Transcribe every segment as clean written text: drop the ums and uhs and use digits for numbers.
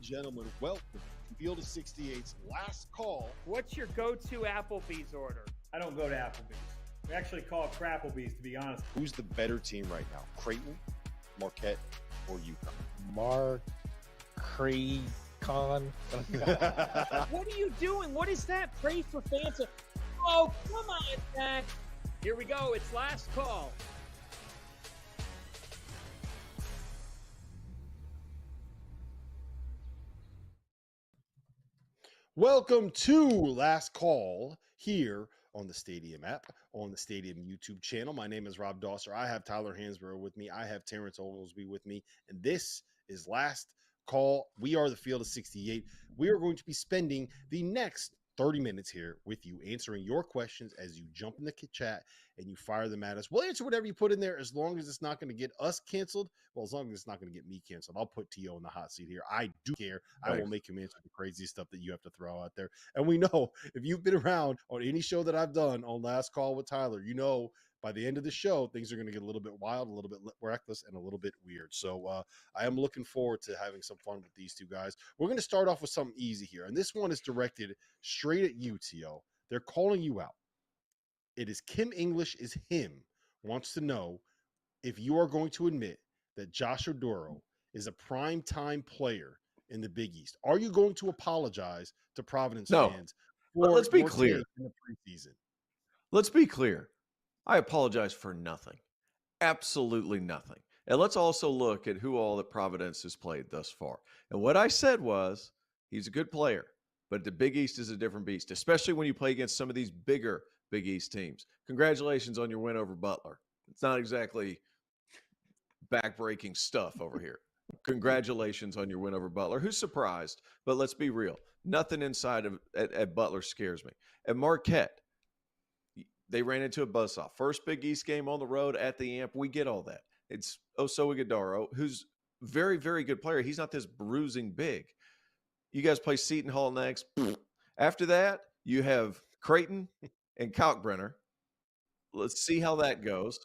and gentlemen, welcome to Field of 68's last call. What's your go-to Applebee's order? I don't go to Applebee's. We actually call it Crapplebee's, to be honest. Who's the better team right now, Creighton, Marquette, or UConn? Con. What are you doing? What is that? Pray for fans. Oh, come on, Zach. Here we go. It's last call. Welcome to Last Call here on the Stadium app, on the Stadium YouTube channel. My name is Rob Dosser. I have Tyler Hansborough with me. I have Terrence Oglesby with me. And this is Last Call. We are the Field of 68. We are going to be spending the next 30 minutes here with you, answering your questions as you jump in the chat and you fire them at us. We'll answer whatever you put in there as long as it's not going to get us canceled. Well, as long as it's not going to get me canceled. I'll put T.O. in the hot seat here. I do care. Thanks. I will make him answer the crazy stuff that you have to throw out there. And we know if you've been around on any show that I've done on Last Call with Tyler, you know by the end of the show, things are going to get a little bit wild, a little bit reckless, and a little bit weird. So I am looking forward to having some fun with these two guys. We're going to start off with something easy here. And this one is directed straight at you, T.O. They're calling you out. It is Kim English is him, wants to know if you are going to admit that Josh Oduro is a prime-time player in the Big East. Are you going to apologize to Providence fans? Well, let's be clear. In the preseason? Let's be clear. I apologize for nothing. Absolutely nothing. And let's also look at who all that Providence has played thus far. And what I said was, he's a good player, but the Big East is a different beast, especially when you play against some of these bigger Big East teams. Congratulations on your win over Butler. It's not exactly backbreaking stuff over here. Congratulations on your win over Butler. Who's surprised? But let's be real. Nothing inside of at Butler scares me. At Marquette, they ran into a buzzsaw. First Big East game on the road at the Amp. We get all that. It's Oso Ighodaro, who's very, very good player. He's not this bruising big. You guys play Seton Hall next. After that, you have Creighton and Kalkbrenner. Let's see how that goes.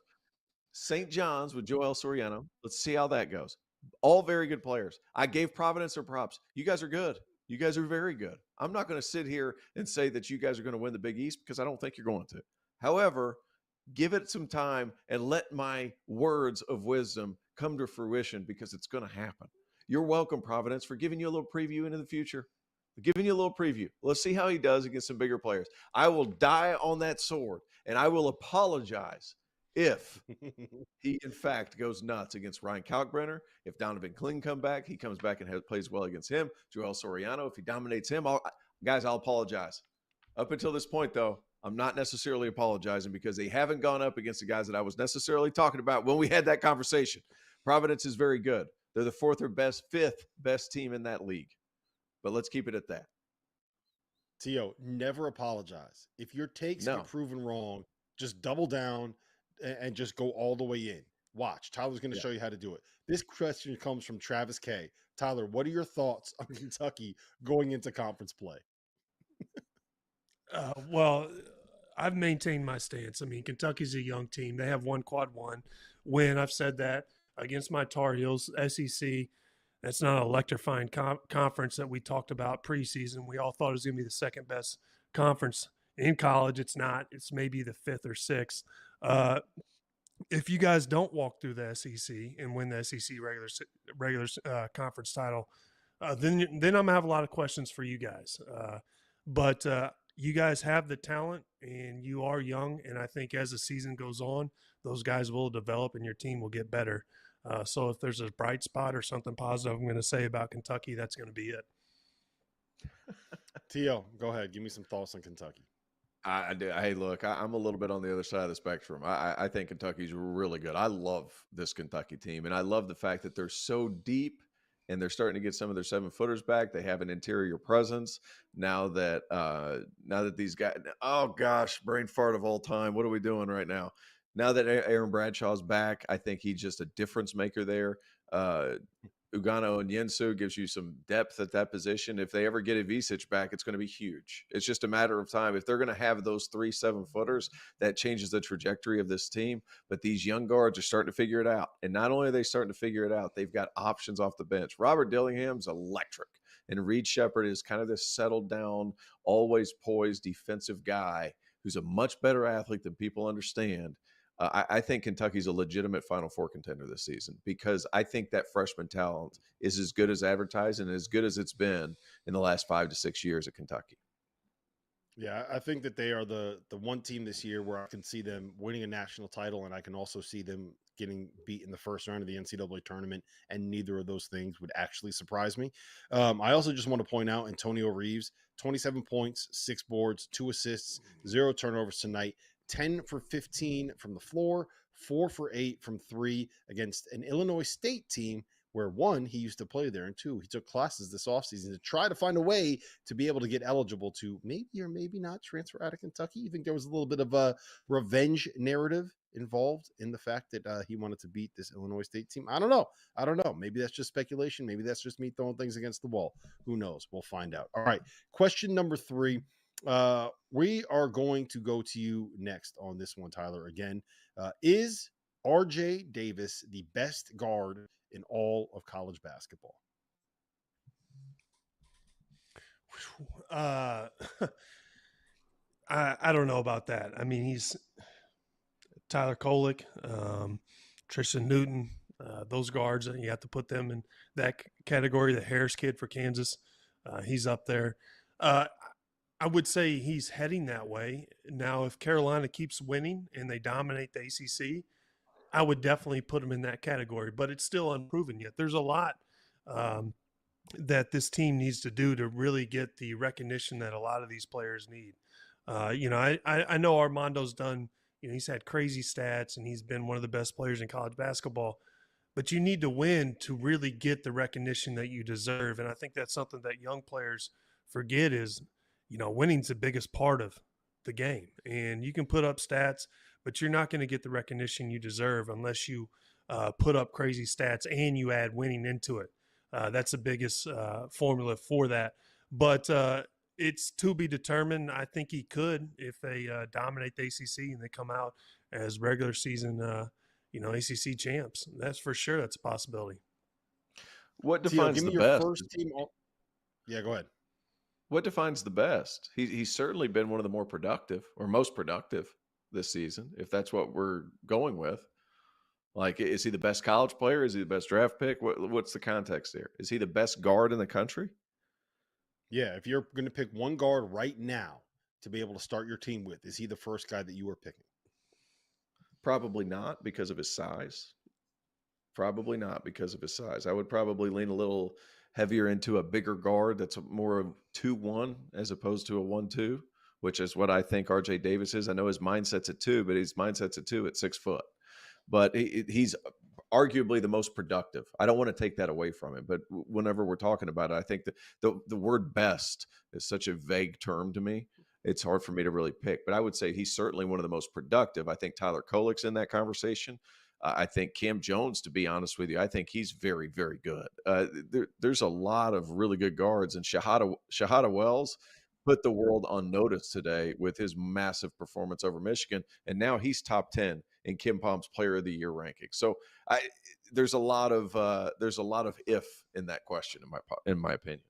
St. John's with Joel Soriano. Let's see how that goes. All very good players. I gave Providence their props. You guys are good. You guys are very good. I'm not going to sit here and say that you guys are going to win the Big East because I don't think you're going to. However, give it some time and let my words of wisdom come to fruition because it's going to happen. You're welcome, Providence, for giving you a little preview into the future. Giving you a little preview. Let's see how he does against some bigger players. I will die on that sword, and I will apologize if he, in fact, goes nuts against Ryan Kalkbrenner. If Donovan Kling comes back, he comes back and plays well against him. Joel Soriano, if he dominates him, I'll apologize. Up until this point, though, I'm not necessarily apologizing because they haven't gone up against the guys that I was necessarily talking about when we had that conversation. Providence is very good. They're the fifth best team in that league. But let's keep it at that. T.O., never apologize. If your takes get proven wrong, just double down and just go all the way in. Watch. Tyler's going to show you how to do it. This question comes from Travis K. Tyler, what are your thoughts on Kentucky going into conference play? Well, I've maintained my stance. I mean, Kentucky's a young team. They have one quad one win. I've said that against my Tar Heels, SEC. That's not an electrifying conference that we talked about preseason. We all thought it was going to be the second best conference in college. It's not. It's maybe the fifth or sixth. If you guys don't walk through the SEC and win the SEC regular conference title, then I'm going to have a lot of questions for you guys. But you guys have the talent and you are young. And I think as the season goes on, those guys will develop and your team will get better. So if there's a bright spot or something positive I'm going to say about Kentucky, that's going to be it. T.O., go ahead. Give me some thoughts on Kentucky. I do. Hey, look, I'm a little bit on the other side of the spectrum. I think Kentucky's really good. I love this Kentucky team, and I love the fact that they're so deep and they're starting to get some of their 7-footers back. They have an interior presence now that these guys – oh, gosh, brain fart of all time. What are we doing right now? Now that Aaron Bradshaw's back, I think he's just a difference maker there. Ugano and Yensu gives you some depth at that position. If they ever get Ivisic back, it's going to be huge. It's just a matter of time. If they're going to have those 3 7-footers, that changes the trajectory of this team. But these young guards are starting to figure it out. And not only are they starting to figure it out, they've got options off the bench. Robert Dillingham's electric. And Reed Shepherd is kind of this settled down, always poised defensive guy who's a much better athlete than people understand. I think Kentucky's a legitimate Final Four contender this season because I think that freshman talent is as good as advertised and as good as it's been in the last 5 to 6 years at Kentucky. Yeah, I think that they are the one team this year where I can see them winning a national title, and I can also see them getting beat in the first round of the NCAA tournament, and neither of those things would actually surprise me. I also just want to point out Antonio Reeves, 27 points, 6 boards, 2 assists, 0 turnovers tonight, 10 for 15 from the floor, 4 for 8 from 3 against an Illinois State team where, one, he used to play there, and 2, he took classes this offseason to try to find a way to be able to get eligible to maybe or maybe not transfer out of Kentucky. You think there was a little bit of a revenge narrative involved in the fact that he wanted to beat this Illinois State team? I don't know. Maybe that's just speculation. Maybe that's just me throwing things against the wall. Who knows? We'll find out. All right. Question number 3. We are going to go to you next on this one, Tyler. Again, is RJ Davis the best guard in all of college basketball? I don't know about that. I mean, he's Tyler Kolek, Tristan Newton, those guards, and you have to put them in that category. The Harris kid for Kansas, he's up there. I would say he's heading that way. Now, if Carolina keeps winning and they dominate the ACC, I would definitely put him in that category, but it's still unproven yet. There's a lot that this team needs to do to really get the recognition that a lot of these players need. I know Armando's done, he's had crazy stats and he's been one of the best players in college basketball, but you need to win to really get the recognition that you deserve. And I think that's something that young players forget is, winning's the biggest part of the game. And you can put up stats, but you're not going to get the recognition you deserve unless you put up crazy stats and you add winning into it. That's the biggest formula for that. But it's to be determined. I think he could if they dominate the ACC and they come out as regular season, ACC champs. That's for sure. That's a possibility. What defines the best? First team. Yeah, go ahead. What defines the best? He's certainly been one of the more productive or most productive this season, if that's what we're going with. Like, is he the best college player? Is he the best draft pick? What's the context there? Is he the best guard in the country? Yeah, if you're going to pick one guard right now to be able to start your team with, is he the first guy that you are picking? Probably not because of his size. Probably not because of his size. I would probably lean a little heavier into a bigger guard that's more of 2-1 as opposed to a 1-2, which is what I think RJ Davis is. I know his mindset's at 2, but his mindset's at 2 at 6 foot. But he's arguably the most productive. I don't want to take that away from him, but whenever we're talking about it, I think the word best is such a vague term to me. It's hard for me to really pick, but I would say he's certainly one of the most productive. I think Tyler Kolek's in that conversation. I think Cam Jones, to be honest with you, I think he's very, very good. There's a lot of really good guards, and Shahada Wells put the world on notice today with his massive performance over Michigan, and now he's top 10 in Kim Palm's Player of the Year ranking. So there's a lot of if in that question, in my opinion.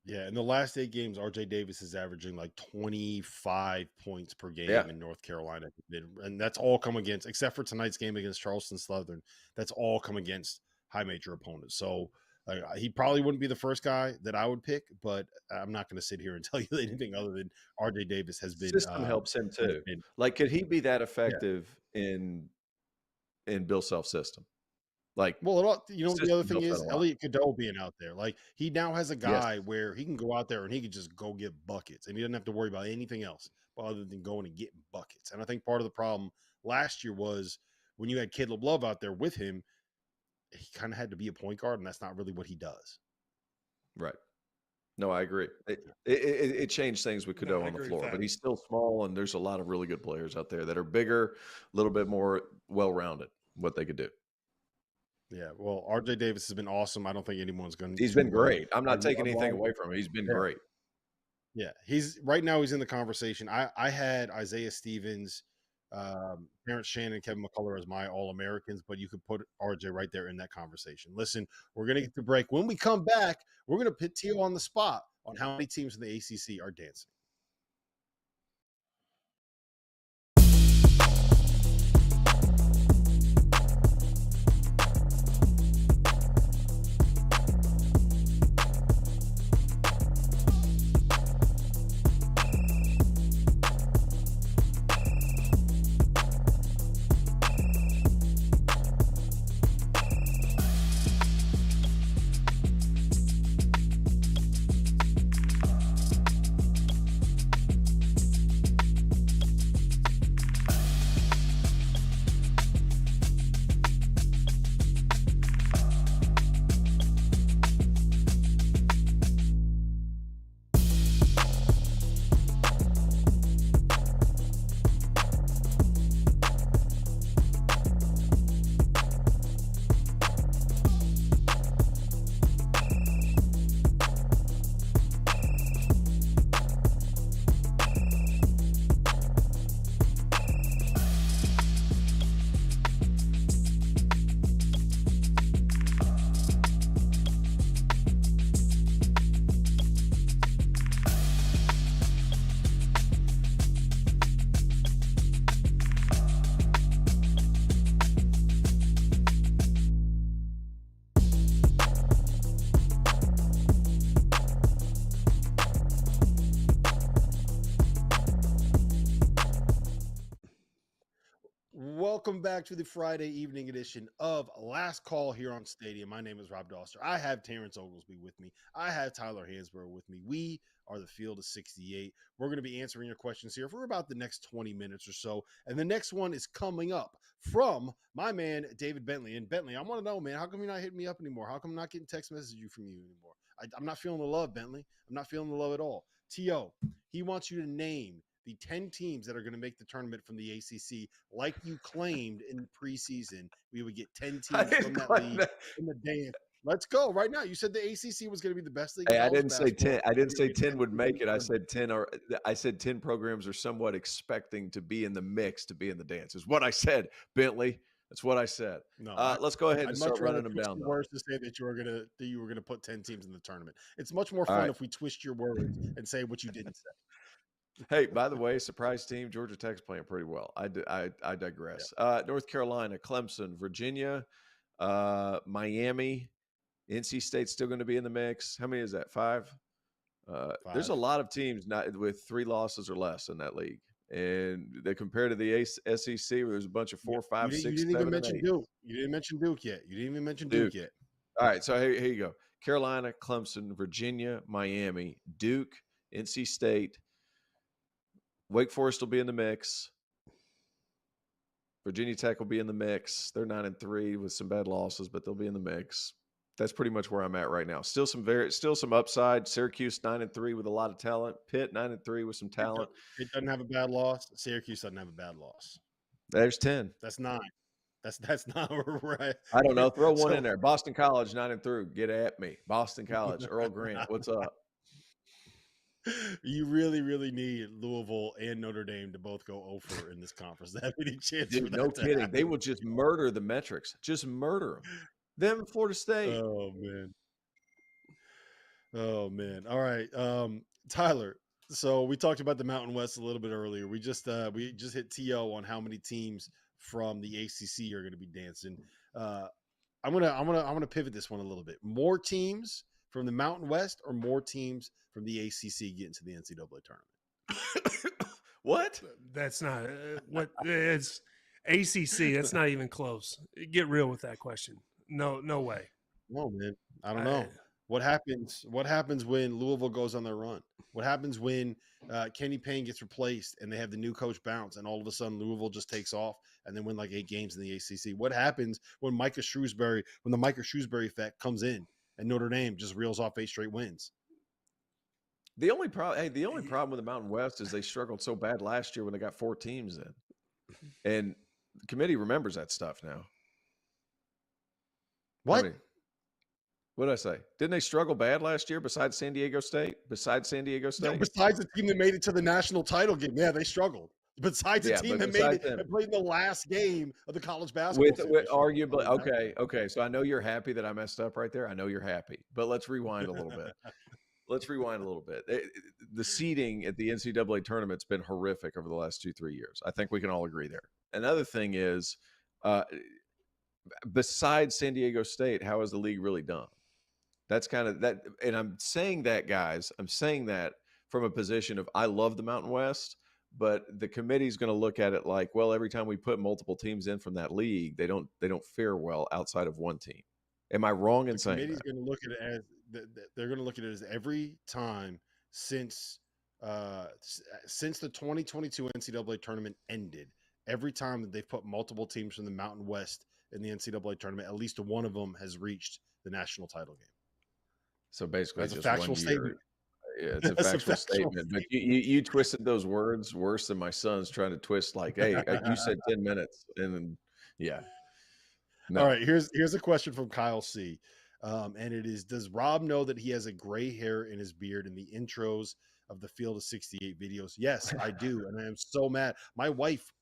Yeah, in the last 8 games, RJ Davis is averaging like 25 points per game in North Carolina. And that's all come against, except for tonight's game against Charleston Southern, that's all come against high major opponents. So he probably wouldn't be the first guy that I would pick, but I'm not going to sit here and tell you anything other than RJ Davis has been. System helps him too. Like, could he be that effective in Bill Self's system? Like, well, the other thing is Elliot Cadeau being out there. Like, he now has a guy where he can go out there and he can just go get buckets, and he doesn't have to worry about anything else other than going and getting buckets. And I think part of the problem last year was when you had Caleb Love out there with him, he kind of had to be a point guard, and that's not really what he does. Right. No, I agree. It changed things with Cadeau on the floor, but he's still small, and there's a lot of really good players out there that are bigger, a little bit more well-rounded, what they could do. Yeah, well, RJ Davis has been awesome. I don't think anyone's going to. He's been great. I'm not taking anything away from him. He's been great. Yeah, he's right now. He's in the conversation. I had Isaiah Stevens Terrence Shannon, Kevin McCullough as my All-Americans, but you could put RJ right there in that conversation. Listen, we're going to get to break. When we come back, we're going to put Tio on the spot on how many teams in the ACC are dancing. Welcome back to the Friday evening edition of Last Call here on Stadium. My name is Rob Doster. I have Terrence Oglesby with me. I have Tyler Hansborough with me. We are the Field of 68. We're going to be answering your questions here for about the next 20 minutes or so. And the next one is coming up from my man, David Bentley. And Bentley, I want to know, man, how come you're not hitting me up anymore? How come I'm not getting text messages from you anymore? I'm not feeling the love, Bentley. I'm not feeling the love at all. T.O., he wants you to name the 10 teams that are going to make the tournament from the ACC, like you claimed in the preseason. We would get 10 teams from that league in the dance. Let's go right now. You said the ACC was going to be the best league. Hey, I didn't say 10. I didn't say 10 would make it. I said 10 or I said 10 programs are somewhat expecting to be in the mix, to be in the dance. Is what I said, Bentley. That's what I said. No, let's go ahead and start running them down. Words to say that you were gonna put 10 teams in the tournament. It's much more fun if we twist your words and say what you didn't say. Hey, by the way, surprise team, Georgia Tech's playing pretty well. I digress. Yeah. North Carolina, Clemson, Virginia, Miami, NC State's still going to be in the mix. How many is that? Five? There's a lot of teams not with 3 losses or less in that league. And they compare to the SEC, where there's a bunch of 4, 5, 6, 7, You didn't even mention Duke. You didn't mention Duke yet. You didn't even mention Duke yet. All right, so here you go. Carolina, Clemson, Virginia, Miami, Duke, NC State, Wake Forest will be in the mix. Virginia Tech will be in the mix. They're 9-3 with some bad losses, but they'll be in the mix. That's pretty much where I'm at right now. Still some upside. Syracuse 9-3 with a lot of talent. Pitt 9-3 with some talent. It doesn't have a bad loss. Syracuse doesn't have a bad loss. There's 10. That's 9. That's not right. I don't know. Throw one in there. Boston College 9-3. Get at me. Boston College. Earl Grant. What's up? You really, really need Louisville and Notre Dame to both go over in this conference. That any chance? Dude, no kidding. Happen. They will just murder the metrics. Just murder them. Them Florida State. Oh man. All right, Tyler. So we talked about the Mountain West a little bit earlier. We just hit TO on how many teams from the ACC are going to be dancing. I'm gonna pivot this one a little bit. More teams from the Mountain West or more teams from the ACC get into the NCAA tournament? What? That's not what it's ACC. That's not even close. Get real with that question. No way. No, man. I don't know. What happens when Louisville goes on their run? What happens when Kenny Payne gets replaced and they have the new coach bounce and all of a sudden Louisville just takes off and then win like 8 games in the ACC? What happens when the Micah Shrewsbury effect comes in and Notre Dame just reels off 8 straight wins? The only problem with the Mountain West is they struggled so bad last year when they got 4 teams in. And the committee remembers that stuff now. What? What did I say? Didn't they struggle bad last year besides San Diego State? No, besides the team that made it to the national title game. Yeah, they struggled. Besides the Yeah, team but that made besides it them, and played in the last game of the college basketball with championship. arguably, I mean, okay. So I know you're happy that I messed up right there. I know you're happy, but let's rewind a little bit. Let's rewind a little bit. The seeding at the NCAA tournament's been horrific over the last 2-3 years. I think we can all agree there. Another thing is, besides San Diego State, how has the league really done? That's kind of that. And I'm saying that, guys, I'm saying that from a position of I love the Mountain West, but the committee's going to look at it like, well, every time we put multiple teams in from that league, they don't fare well outside of one team. Am I wrong in the saying committee's that? going to look at it as they're going to look at it as every time since since the 2022 NCAA tournament ended, every time that they've put multiple teams from the Mountain West in the NCAA tournament, at least one of them has reached the national title game. So basically, That's a just factual 1 year. statement. Yeah, it's a That's a factual factual statement, but you twisted those words worse than my son's trying to twist. Like, hey, you said 10 minutes, and then, yeah, All no. right, here's a question from Kyle C. And it is: does Rob know that he has a gray hair in his beard in the intros of the Field of 68 videos? Yes, I do, and I am so mad. My wife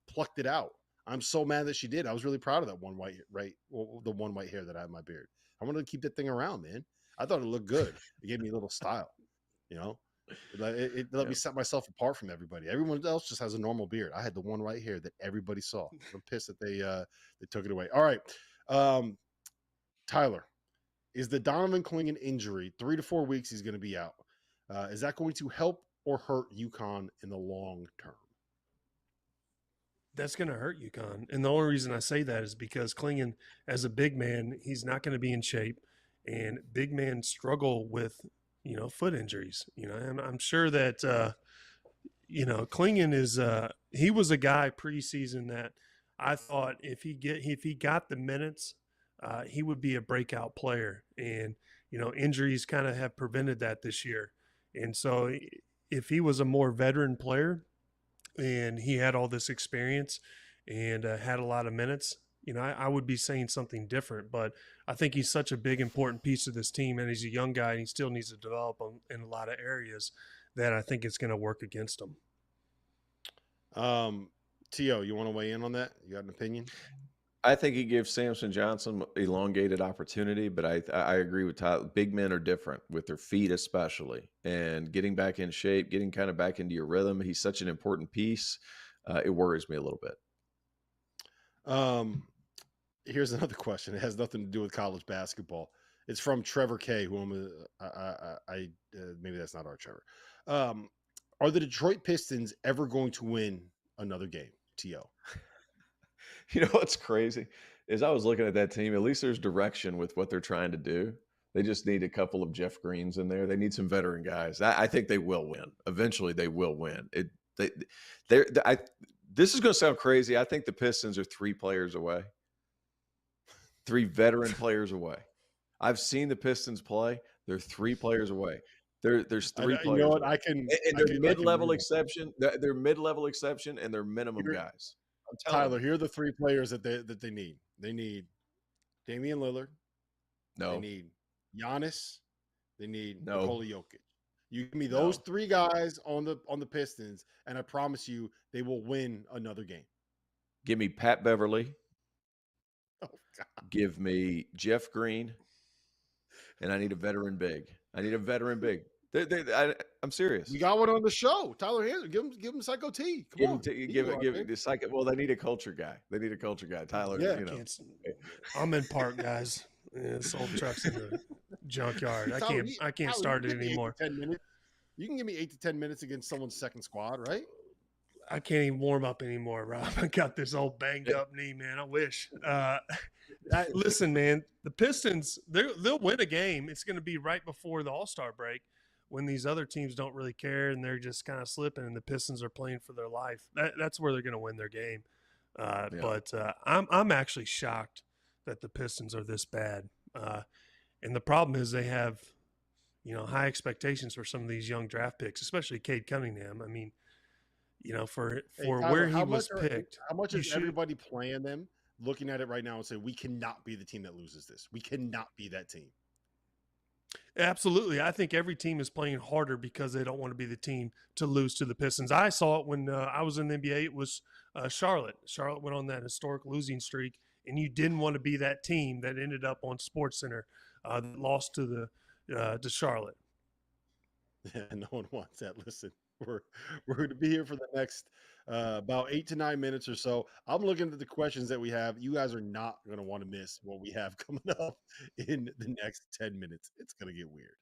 plucked it out. I'm so mad that she did. I was really proud of that the one white hair that I have in my beard. I wanted to keep that thing around, man. I thought it looked good. It gave me a little style, you know. It let me set myself apart from everybody. Everyone else just has a normal beard. I had the one right here that everybody saw. I'm pissed that they took it away. All right, Tyler, is the Donovan Clingan injury 3 to 4 weeks? He's going to be out. Is that going to help or hurt UConn in the long term? That's going to hurt UConn. And the only reason I say that is because Clingan, as a big man, he's not going to be in shape. And big men struggle with, foot injuries. And I'm sure that, Clingan is he was a guy preseason that I thought if he got the minutes, he would be a breakout player. And, injuries kind of have prevented that this year. And so if he was a more veteran player, and he had all this experience and had a lot of minutes, I would be saying something different. But I think he's such a big, important piece of this team, and he's a young guy, and he still needs to develop in a lot of areas that I think it's going to work against him. T.O., you want to weigh in on that? You got an opinion? I think he gives Samson Johnson elongated opportunity, but I agree with Tyler. Big men are different with their feet, especially, and getting back in shape, getting kind of back into your rhythm. He's such an important piece. It worries me a little bit. Here's another question. It has nothing to do with college basketball. It's from Trevor K, who maybe that's not our Trevor. Are the Detroit Pistons ever going to win another game? T.O. You know what's crazy is I was looking at that team. At least there's direction with what they're trying to do. They just need a couple of Jeff Greens in there. They need some veteran guys. I think they will win. Eventually, they will win. This is going to sound crazy. I think the Pistons are 3 players away, 3 veteran players away. I've seen the Pistons play. They're 3 players away. There's 3 players. You know what? Away. And they're mid-level exception. They're mid-level exception, and they're minimum guys. Tyler, here are the 3 players that they need. They need Damian Lillard. No. They need Giannis. They need No. Nikola Jokic. You give me those 3 guys on the Pistons, and I promise you they will win another game. Give me Pat Beverly. Oh, God. Give me Jeff Green. And I need a veteran big. I'm serious. We got one on the show. Tyler Hansen. Give him Psycho T. Come on. Give it the Psycho. Well, they need a culture guy. Tyler, yeah. I'm in park, guys. This old truck's in the junkyard. I can't start it anymore. 10 minutes. You can give me 8 to 10 minutes against someone's second squad, right? I can't even warm up anymore, Rob. I got this old banged up knee, man. I wish. Listen, man, the Pistons, they'll win a game. It's going to be right before the All-Star break when these other teams don't really care and they're just kind of slipping and the Pistons are playing for their life. That's where they're going to win their game. But I'm actually shocked that the Pistons are this bad. And the problem is they have, high expectations for some of these young draft picks, especially Cade Cunningham. I mean, for Tyler, where he was picked. How much is everybody playing them, looking at it right now and say, we cannot be the team that loses this. We cannot be that team. Absolutely. I think every team is playing harder because they don't want to be the team to lose to the Pistons. I saw it when I was in the NBA. It was Charlotte. Charlotte went on that historic losing streak, and you didn't want to be that team that ended up on SportsCenter that lost to Charlotte. Yeah, no one wants that. Listen, we're going to be here for the next about 8 to 9 minutes or so. I'm looking at the questions that we have. You guys are not going to want to miss what we have coming up in the next 10 minutes. It's going to get weird.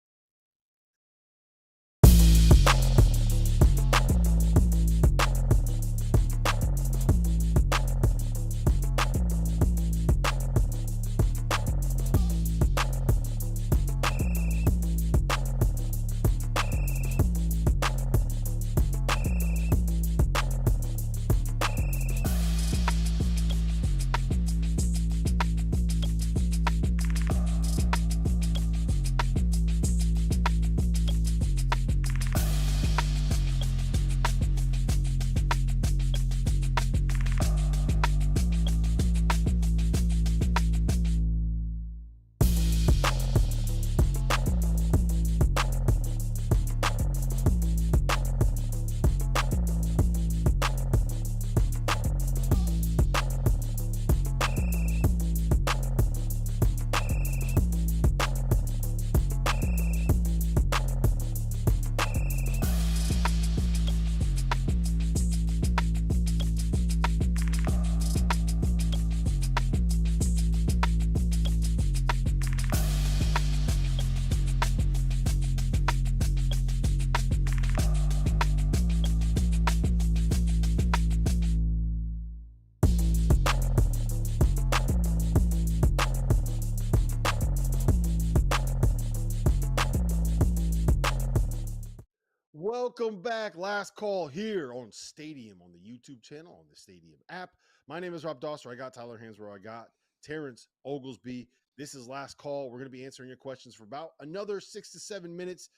Welcome back. Last call here on Stadium on the YouTube channel, on the Stadium app. My name is Rob Dosser. I got Tyler Hansbrough. I got Terrence Oglesby. This is last call. We're going to be answering your questions for about another 6 to 7 minutes.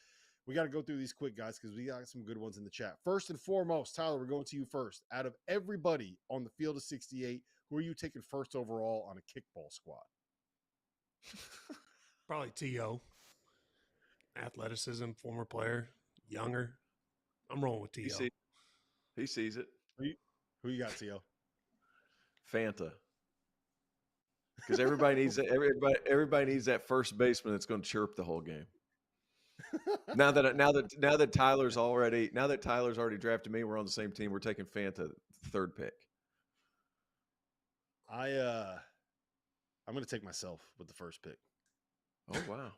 We got to go through these quick, guys, because we got some good ones in the chat. First and foremost, Tyler, we're going to you first. Out of everybody on the field of 68, who are you taking first overall on a kickball squad? Probably T.O. Athleticism, former player, younger. I'm rolling with T.O. He sees it. Who you got, T.O.? Fanta. Because everybody needs that. Everybody needs that first baseman that's going to chirp the whole game. Now that Tyler's already drafted me, we're on the same team. We're taking Fanta, third pick. I'm going to take myself with the first pick. Oh wow.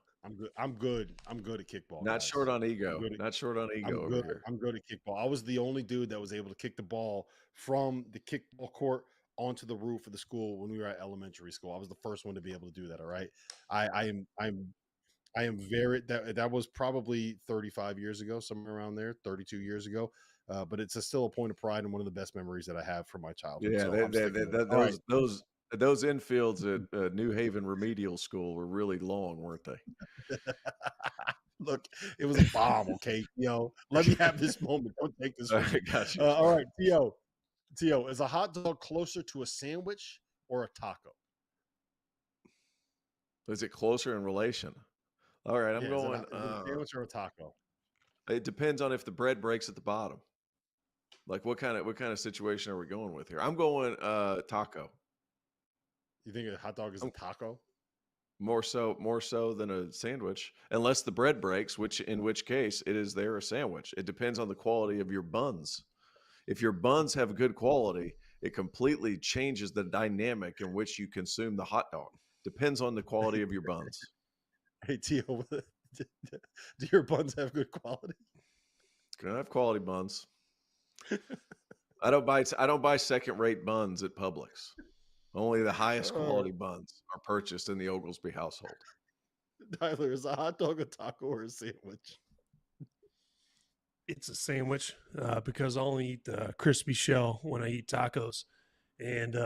I'm good at kickball. Not guys. short on ego. Not short on ego over here. I'm good at kickball. I was the only dude that was able to kick the ball from the kickball court onto the roof of the school when we were at elementary school. I was the first one to be able to do that. All right. I am very that was probably 35 years ago, somewhere around there, 32 years ago. But it's still a point of pride and one of the best memories that I have from my childhood. Yeah, So those infields at New Haven Remedial School were really long, weren't they? Look, it was a bomb. Okay, let me have this moment. Don't take this. I got you. All right, Tio, is a hot dog closer to a sandwich or a taco? Is it closer in relation? All right, I'm going. Is it a sandwich or a taco? It depends on if the bread breaks at the bottom. Like what kind of situation are we going with here? I'm going taco. You think a hot dog is a taco? More so than a sandwich, unless the bread breaks, in which case it is there a sandwich. It depends on the quality of your buns. If your buns have good quality, it completely changes the dynamic in which you consume the hot dog. Depends on the quality of your buns. Hey, Tio, do your buns have good quality? Can I have quality buns? I don't buy second-rate buns at Publix. Only the highest quality buns are purchased in the Oglesby household. Tyler, is a hot dog a taco or a sandwich? It's a sandwich because I only eat the crispy shell when I eat tacos. And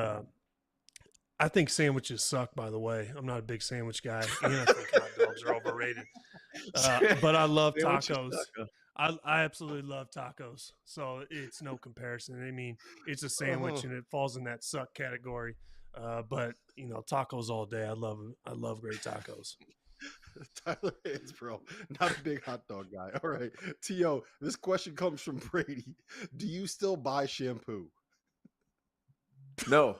I think sandwiches suck, by the way. I'm not a big sandwich guy. And I think hot dogs are overrated. But I love tacos. I absolutely love tacos. So it's no comparison. I mean, it's a sandwich and it falls in that suck category. But tacos all day. I love great tacos. Tyler Hansbrough, not a big hot dog guy. All right. T.O., this question comes from Brady. Do you still buy shampoo? No.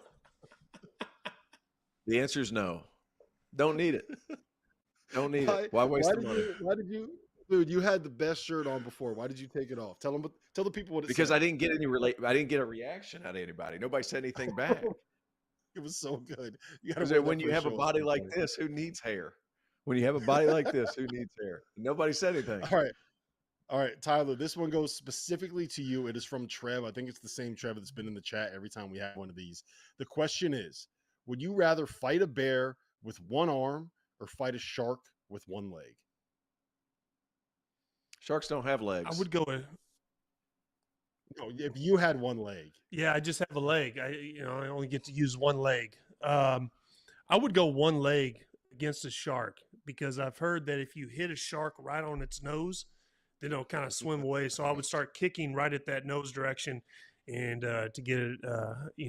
The answer is no. Don't need it. Don't need it. Why waste the money? Why did you, dude? You had the best shirt on before. Why did you take it off? Tell the people what it Because said. I didn't get I didn't get a reaction out of anybody. Nobody said anything back. It was so good. Because when you have a body like this, who needs hair? When you have a body like this, who needs hair? Nobody said anything. All right, Tyler, this one goes specifically to you. It is from Trev. I think it's the same Trev that's been in the chat every time we have one of these. The question is, would you rather fight a bear with one arm or fight a shark with one leg? Sharks don't have legs. I would go with. No, if you had one leg. Yeah, I just have a leg. I only get to use one leg. I would go one leg against a shark because I've heard that if you hit a shark right on its nose, then it'll kind of swim away. So I would start kicking right at that nose direction and to get it,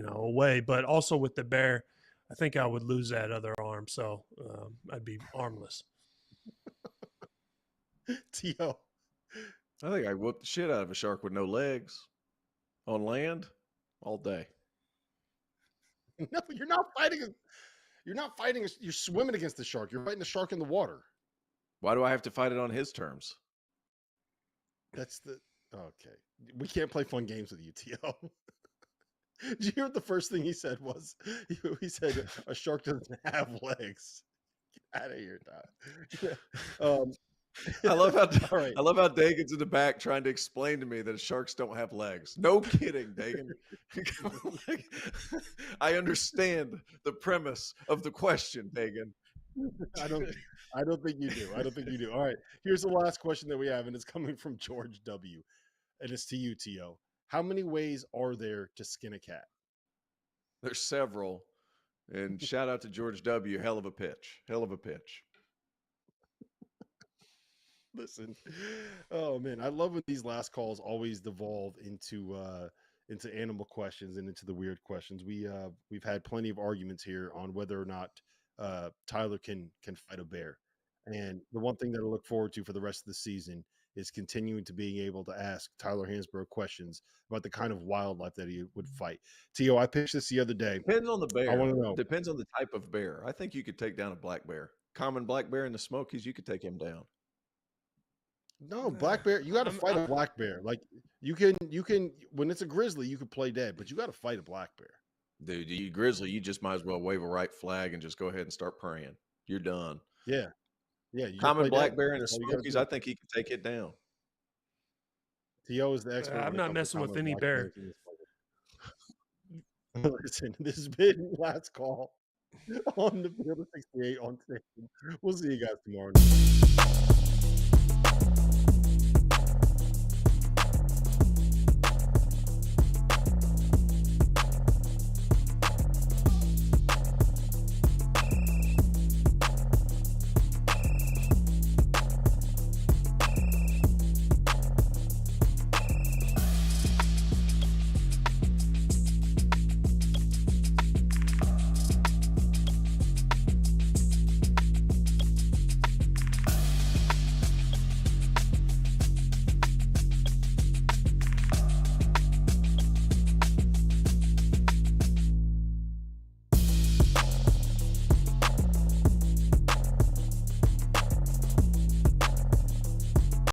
away. But also with the bear, I think I would lose that other arm. So I'd be armless. T.O. I think I whooped the shit out of a shark with no legs on land all day. No, you're not fighting. You're not fighting. You're swimming against the shark. You're fighting the shark in the water. Why do I have to fight it on his terms? Okay. We can't play fun games with you, T.O. Did you hear what the first thing he said was? He said a shark doesn't have legs. Get out of here, Todd. I love how right. I love how Dagan's in the back trying to explain to me that sharks don't have legs. No kidding, Dagan. I understand the premise of the question, Dagan. I don't think you do. I don't think you do. All right. Here's the last question that we have, and it's coming from George W. And it's to you, T.O. How many ways are there to skin a cat? There's several. And shout out to George W. Hell of a pitch. Hell of a pitch. Listen, oh man, I love when these last calls always devolve into animal questions and into the weird questions. We've had plenty of arguments here on whether or not Tyler can fight a bear, and the one thing that I look forward to for the rest of the season is continuing to being able to ask Tyler Hansbrough questions about the kind of wildlife that he would fight. T.O., I pitched this the other day. Depends on the bear. I want to know. Depends on the type of bear. I think you could take down a black bear. Common black bear in the Smokies, you could take him down. No, black bear. You got to fight a black bear. Like you can. When it's a grizzly, you could play dead, but you got to fight a black bear. Dude, you grizzly, you just might as well wave a right flag and just go ahead and start praying. You're done. Yeah. Common black bear in the Smokies, I think he can take it down. T.O. is the expert. I'm not messing with any bear. Listen, this has been Last Call on the Field of 68 on station. We'll see you guys tomorrow night.